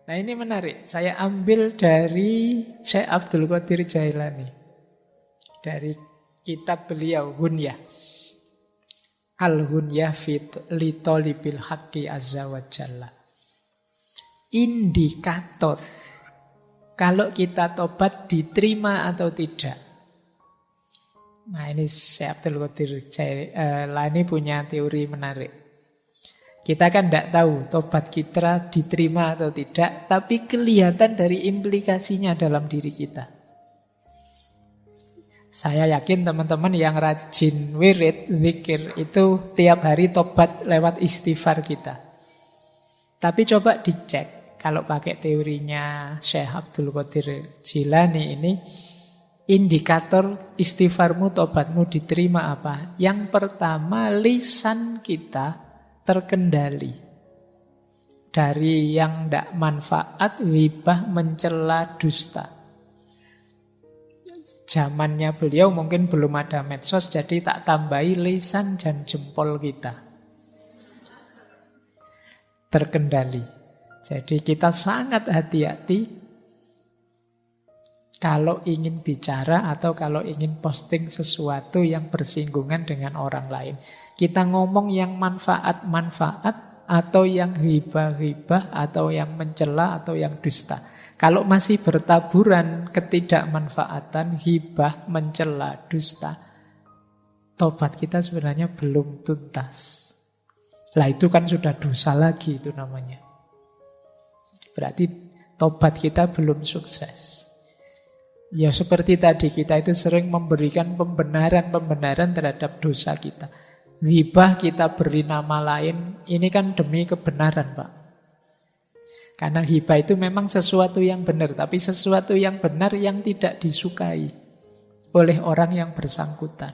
Nah ini menarik. Saya ambil dari Syekh Abdul Qadir Jailani. Dari kitab beliau, Hunyah. Al-Hunyah li Thalibil Haqqi Azza wa Jalla. Indikator kalau kita tobat diterima atau tidak. Nah ini Syekh Abdul Qadir Jailani punya teori menarik. Kita kan tidak tahu tobat kita diterima atau tidak, tapi kelihatan dari implikasinya dalam diri kita. Saya yakin teman-teman yang rajin wirid, zikir itu tiap hari tobat lewat istighfar kita. Tapi coba dicek, kalau pakai teorinya Syekh Abdul Qadir Jilani ini, indikator istighfarmu, tobatmu diterima apa? Yang pertama, lisan kita terkendali dari yang tidak manfaat, ghibah, mencela, dusta. Zamannya beliau mungkin belum ada medsos, jadi tak tambahi lisan dan jempol kita terkendali. Jadi kita sangat hati-hati kalau ingin bicara atau kalau ingin posting sesuatu yang bersinggungan dengan orang lain. Kita ngomong yang manfaat-manfaat atau yang hibah-hibah atau yang mencela atau yang dusta. Kalau masih bertaburan ketidakmanfaatan, hibah, mencela, dusta, tobat kita sebenarnya belum tuntas. Lah itu kan sudah dosa lagi itu namanya. Berarti tobat kita belum sukses. Ya seperti tadi kita itu sering memberikan pembenaran-pembenaran terhadap dosa kita. Ghibah kita beri nama lain, ini kan demi kebenaran Pak. Karena ghibah itu memang sesuatu yang benar, tapi sesuatu yang benar yang tidak disukai oleh orang yang bersangkutan.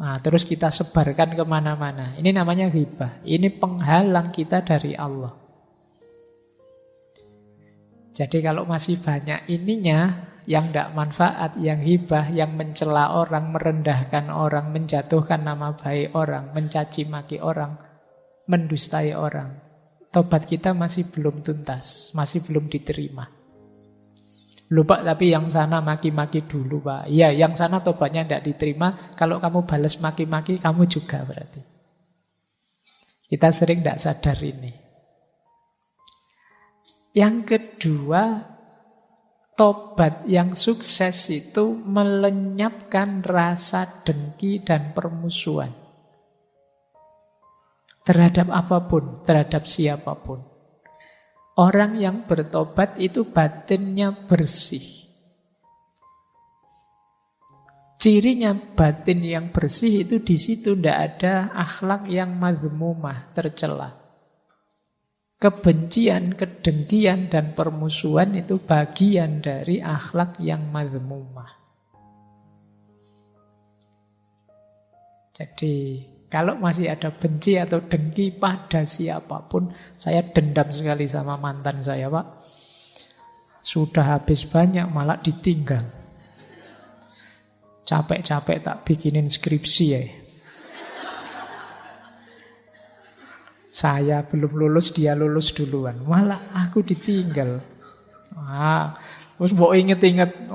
Nah, terus kita sebarkan kemana-mana. Ini namanya ghibah. Ini penghalang kita dari Allah. Jadi kalau masih banyak ininya, yang tidak manfaat, yang hibah, yang mencela orang, merendahkan orang, menjatuhkan nama baik orang, mencaci maki orang, mendustai orang, tobat kita masih belum tuntas, masih belum diterima. Lupa tapi yang sana maki-maki dulu Pak. Iya, yang sana tobatnya tidak diterima, kalau kamu balas maki-maki, kamu juga berarti. Kita sering tidak sadar ini. Yang kedua, tobat yang sukses itu melenyapkan rasa dengki dan permusuhan terhadap apapun, terhadap siapapun. Orang yang bertobat itu batinnya bersih. Cirinya batin yang bersih itu di situ tidak ada akhlak yang madhmumah, tercela. Kebencian, kedengkian, dan permusuhan itu bagian dari akhlak yang madhmumah. Jadi, kalau masih ada benci atau dengki pada siapapun, saya dendam sekali sama mantan saya, Pak. Sudah habis banyak, malah ditinggal. Capek-capek tak bikinin skripsi ya. Saya belum lulus, dia lulus duluan. Malah aku ditinggal. Terus mau inget-inget.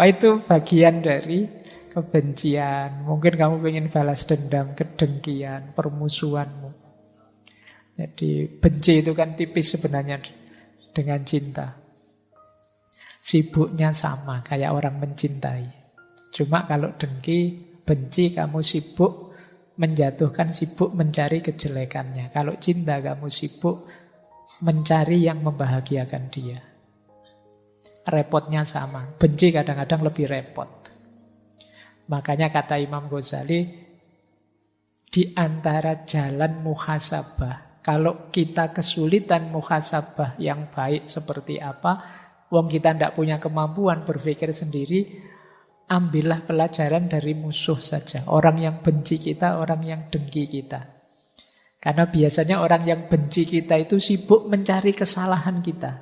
Itu bagian dari kebencian. Mungkin kamu pengen balas dendam, kedengkian, permusuhanmu. Jadi benci itu kan tipis sebenarnya dengan cinta. Sibuknya sama, kayak orang mencintai. Cuma kalau dengki, benci, kamu sibuk menjatuhkan, sibuk mencari kejelekannya. Kalau cinta kamu sibuk mencari yang membahagiakan dia. Repotnya sama. Benci kadang-kadang lebih repot. Makanya kata Imam Ghazali, di antara jalan muhasabah, kalau kita kesulitan muhasabah yang baik seperti apa, wong kita tidak punya kemampuan berpikir sendiri, ambillah pelajaran dari musuh saja. Orang yang benci kita, orang yang dengki kita. Karena biasanya orang yang benci kita itu sibuk mencari kesalahan kita.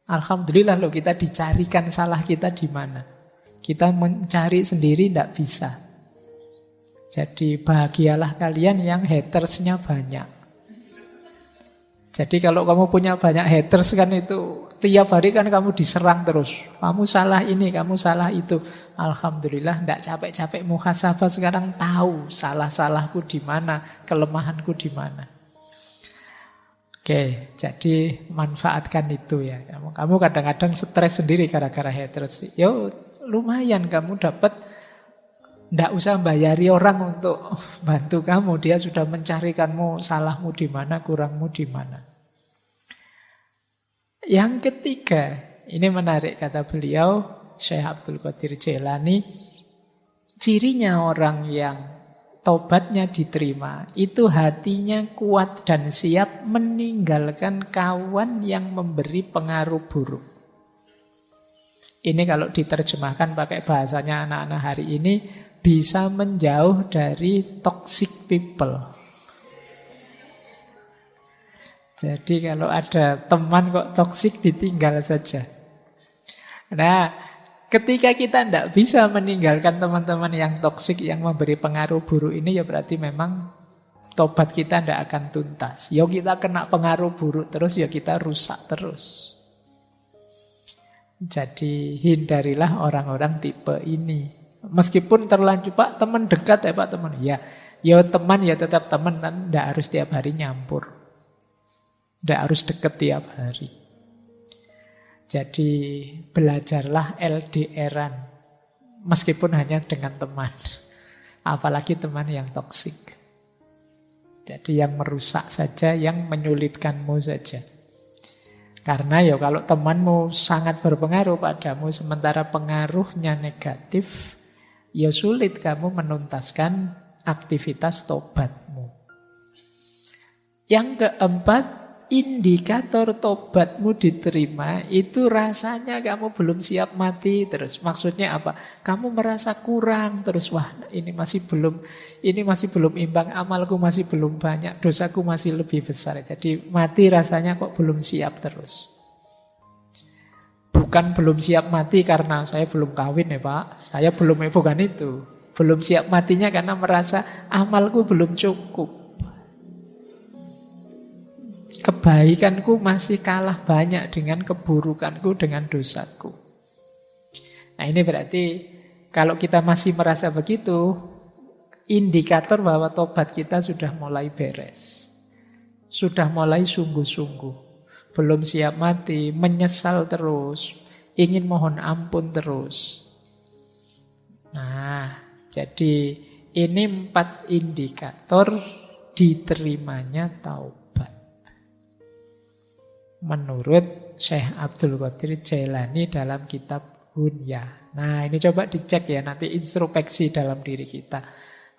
Alhamdulillah loh, kita dicarikan salah kita di mana. Kita mencari sendiri tidak bisa. Jadi bahagialah kalian yang hatersnya banyak. Jadi kalau kamu punya banyak haters kan itu tiap hari kan kamu diserang terus. Kamu salah ini, kamu salah itu. Alhamdulillah tidak capek-capek muhasabah sekarang tahu salah-salahku di mana, kelemahanku di mana. Oke, jadi manfaatkan itu ya. Kamu kadang-kadang stres sendiri gara-gara haters. Yo lumayan kamu dapat, tidak usah bayari orang untuk bantu kamu. Dia sudah mencarikanmu salahmu di mana, kurangmu di mana. Yang ketiga, ini menarik kata beliau, Syekh Abdul Qadir Jailani, cirinya orang yang tobatnya diterima, itu hatinya kuat dan siap meninggalkan kawan yang memberi pengaruh buruk. Ini kalau diterjemahkan pakai bahasanya anak-anak hari ini, bisa menjauh dari toxic people. Jadi kalau ada teman kok toksik ditinggal saja. Nah, ketika kita tidak bisa meninggalkan teman-teman yang toksik, yang memberi pengaruh buruk ini, ya berarti memang tobat kita tidak akan tuntas. Ya kita kena pengaruh buruk terus, ya kita rusak terus. Jadi hindarilah orang-orang tipe ini. Meskipun terlanjur, Pak teman dekat ya Pak teman. Ya teman ya tetap teman, kan tidak harus tiap hari nyampur. Tidak harus deket tiap hari. Jadi belajarlah LDR-an. Meskipun hanya dengan teman. Apalagi teman yang toksik. Jadi yang merusak saja, yang menyulitkanmu saja. Karena ya kalau temanmu sangat berpengaruh padamu, sementara pengaruhnya negatif, ya sulit kamu menuntaskan aktivitas tobatmu. Yang keempat, indikator tobatmu diterima itu rasanya kamu belum siap mati terus. Maksudnya apa? Kamu merasa kurang terus. Wah, ini masih belum imbang, amalku masih belum banyak, dosaku masih lebih besar. Jadi mati rasanya kok belum siap terus. Bukan belum siap mati karena saya belum kawin ya Pak. Saya belum, bukan itu. Belum siap matinya karena merasa amalku belum cukup. Kebaikanku masih kalah banyak dengan keburukanku, dengan dosaku. Nah ini berarti kalau kita masih merasa begitu, indikator bahwa tobat kita sudah mulai beres. Sudah mulai sungguh-sungguh. Belum siap mati, menyesal terus, ingin mohon ampun terus. Nah, jadi ini 4 indikator diterimanya taubat. Menurut Syekh Abdul Qadir Jailani dalam kitab Hunyah. Nah ini coba dicek ya, nanti introspeksi dalam diri kita.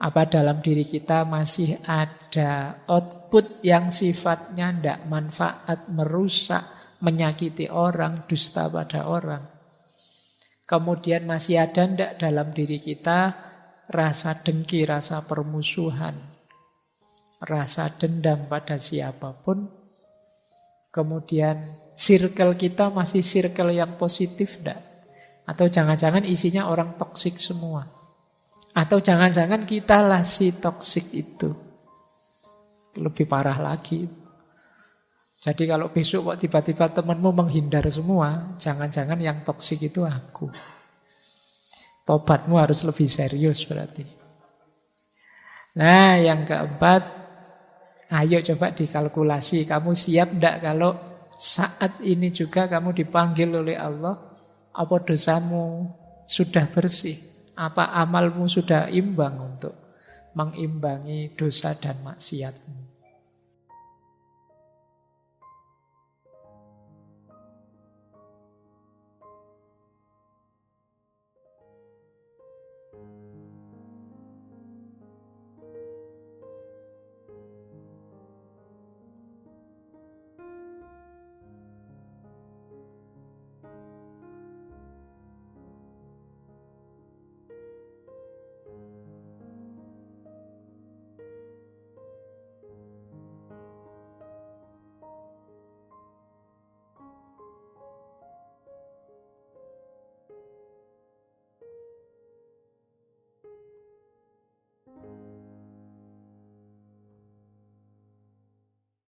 Apa dalam diri kita masih ada output yang sifatnya tidak manfaat, merusak, menyakiti orang, dusta pada orang. Kemudian masih ada tidak dalam diri kita rasa dengki, rasa permusuhan, rasa dendam pada siapapun. Kemudian circle kita masih circle yang positif enggak? Atau jangan-jangan isinya orang toksik semua? Atau jangan-jangan kita lah si toksik itu? Lebih parah lagi. Jadi kalau besok kok tiba-tiba temanmu menghindar semua, jangan-jangan yang toksik itu aku. Tobatmu harus lebih serius berarti. Nah yang keempat, ayo coba dikalkulasi, kamu siap enggak kalau saat ini juga kamu dipanggil oleh Allah? Apa dosamu sudah bersih? Apa amalmu sudah imbang untuk mengimbangi dosa dan maksiatmu?